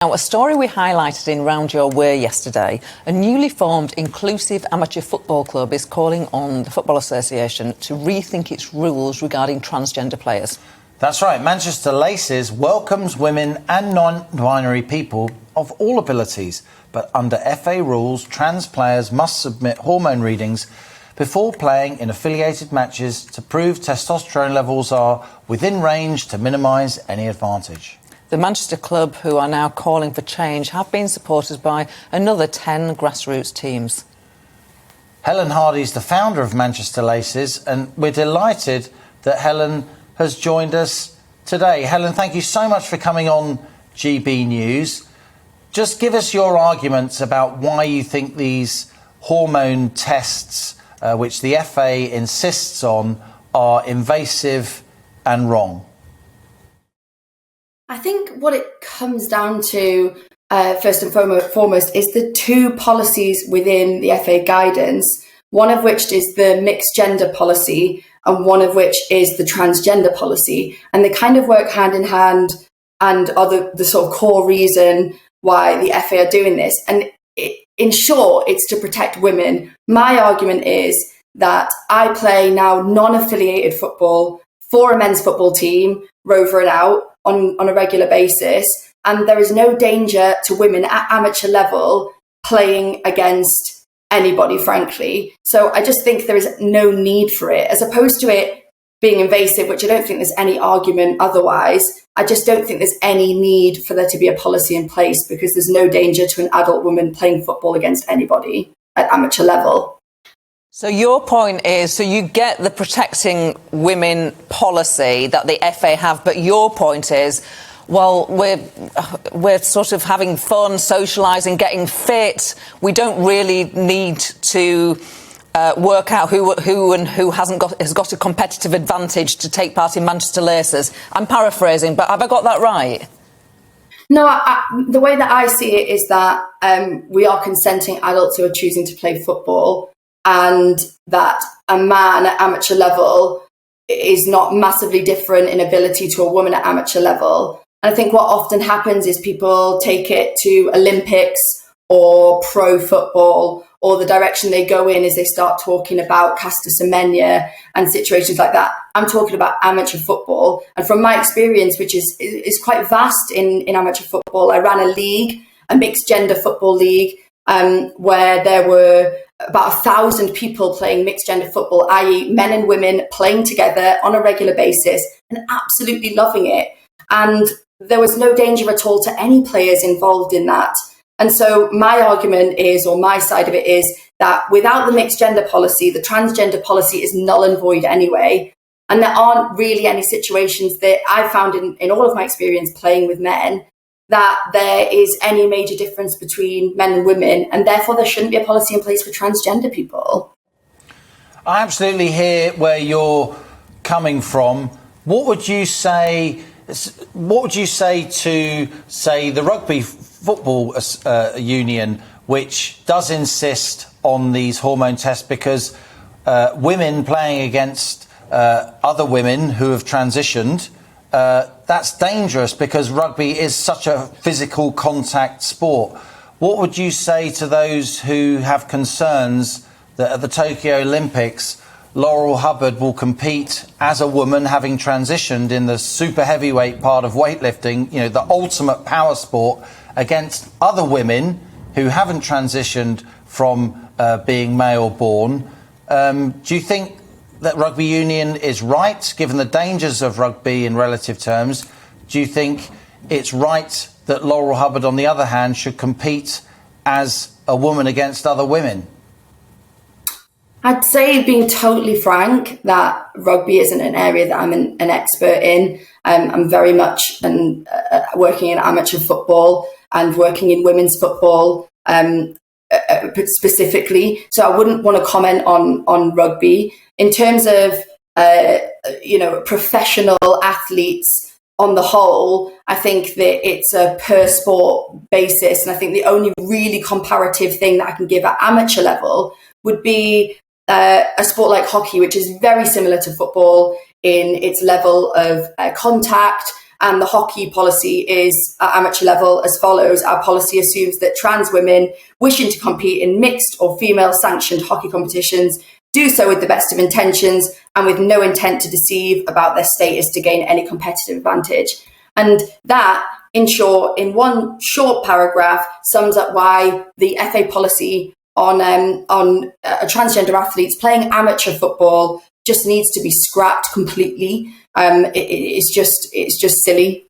Now, a story we highlighted in Round Your Way yesterday, a newly formed inclusive amateur football club is calling on the Football Association to rethink its rules regarding transgender players. That's right. Manchester Laces welcomes women and non-binary people of all abilities. But under FA rules, trans players must submit hormone readings before playing in affiliated matches to prove testosterone levels are within range to minimise any advantage. The Manchester club, who are now calling for change, have been supported by another 10 grassroots teams. Helen Hardy's the founder of Manchester Laces, and we're delighted that Helen has joined us today. Helen, thank you so much for coming on GB News. Just give us your arguments about why you think these hormone tests, which the FA insists on, are invasive and wrong. I think what it comes down to, first and foremost, is the two policies within the FA guidance, one of which is the mixed gender policy and one of which is the transgender policy. And they kind of work hand in hand and are the sort of core reason why the FA are doing this. And in short, it's to protect women. My argument is that I play now non-affiliated football for a men's football team, Rover and out, on a regular basis, and there is no danger to women at amateur level playing against anybody, frankly. So I just think there is no need for it, as opposed to it being invasive, which I don't think there's any argument otherwise. I just don't think there's any need for there to be a policy in place because there's no danger to an adult woman playing football against anybody at amateur level. So your point is, so you get the protecting women policy that the FA have, but your point is, well, we're sort of having fun, socialising, getting fit. We don't really need to work out who has got a competitive advantage to take part in Manchester Laces. I'm paraphrasing, but have I got that right? No, the way that I see it is that we are consenting adults who are choosing to play football, and that a man at amateur level is not massively different in ability to a woman at amateur level. And I think what often happens is people take it to Olympics or pro football, or the direction they go in is they start talking about Caster Semenya and situations like that. I'm talking about amateur football. And from my experience, which is quite vast in amateur football, I ran a league, a mixed gender football league, where there were about 1,000 people playing mixed gender football, i.e. men and women playing together on a regular basis and absolutely loving it. And there was no danger at all to any players involved in that. And so my argument is, or my side of it is, that without the mixed gender policy, the transgender policy is null and void anyway. And there aren't really any situations that I've found in all of my experience playing with men that there is any major difference between men and women, and therefore there shouldn't be a policy in place for transgender people. I absolutely hear where you're coming from. What would you say to, say, the Rugby Football Union, which does insist on these hormone tests because women playing against other women who have transitioned, that's dangerous because rugby is such a physical contact sport. What would you say to those who have concerns that at the Tokyo Olympics, Laurel Hubbard will compete as a woman having transitioned in the super heavyweight part of weightlifting, you know, the ultimate power sport, against other women who haven't transitioned from being male born? Do you think that rugby union is right, given the dangers of rugby in relative terms? Do you think it's right that Laurel Hubbard, on the other hand, should compete as a woman against other women? I'd say, being totally frank, that rugby isn't an area that I'm an expert in. I'm very much working in amateur football and working in women's football specifically. So I wouldn't want to comment on rugby. In terms of, professional athletes on the whole, I think that it's a per sport basis. And I think the only really comparative thing that I can give at amateur level would be a sport like hockey, which is very similar to football in its level of contact And the hockey policy is at amateur level as follows. Our policy assumes that trans women wishing to compete in mixed or female sanctioned hockey competitions do so with the best of intentions and with no intent to deceive about their status to gain any competitive advantage. And that, in short, in one short paragraph, sums up why the FA policy on transgender athletes playing amateur football just needs to be scrapped completely. It's just silly.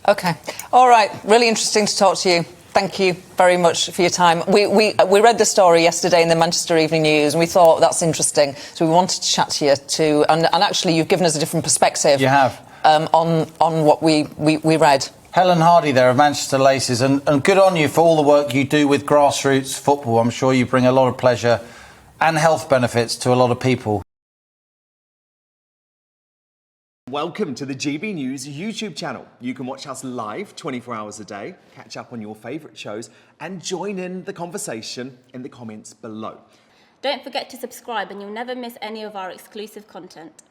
OK. All right. Really interesting to talk to you. Thank you very much for your time. We read the story yesterday in the Manchester Evening News and we thought that's interesting. So we wanted to chat to you too. And actually, you've given us a different perspective. You have. On what we read. Helen Hardy there of Manchester Laces, and good on you for all the work you do with grassroots football. I'm sure you bring a lot of pleasure and health benefits to a lot of people. Welcome to the GB News YouTube channel. You can watch us live 24 hours a day, catch up on your favourite shows and join in the conversation in the comments below. Don't forget to subscribe and you'll never miss any of our exclusive content.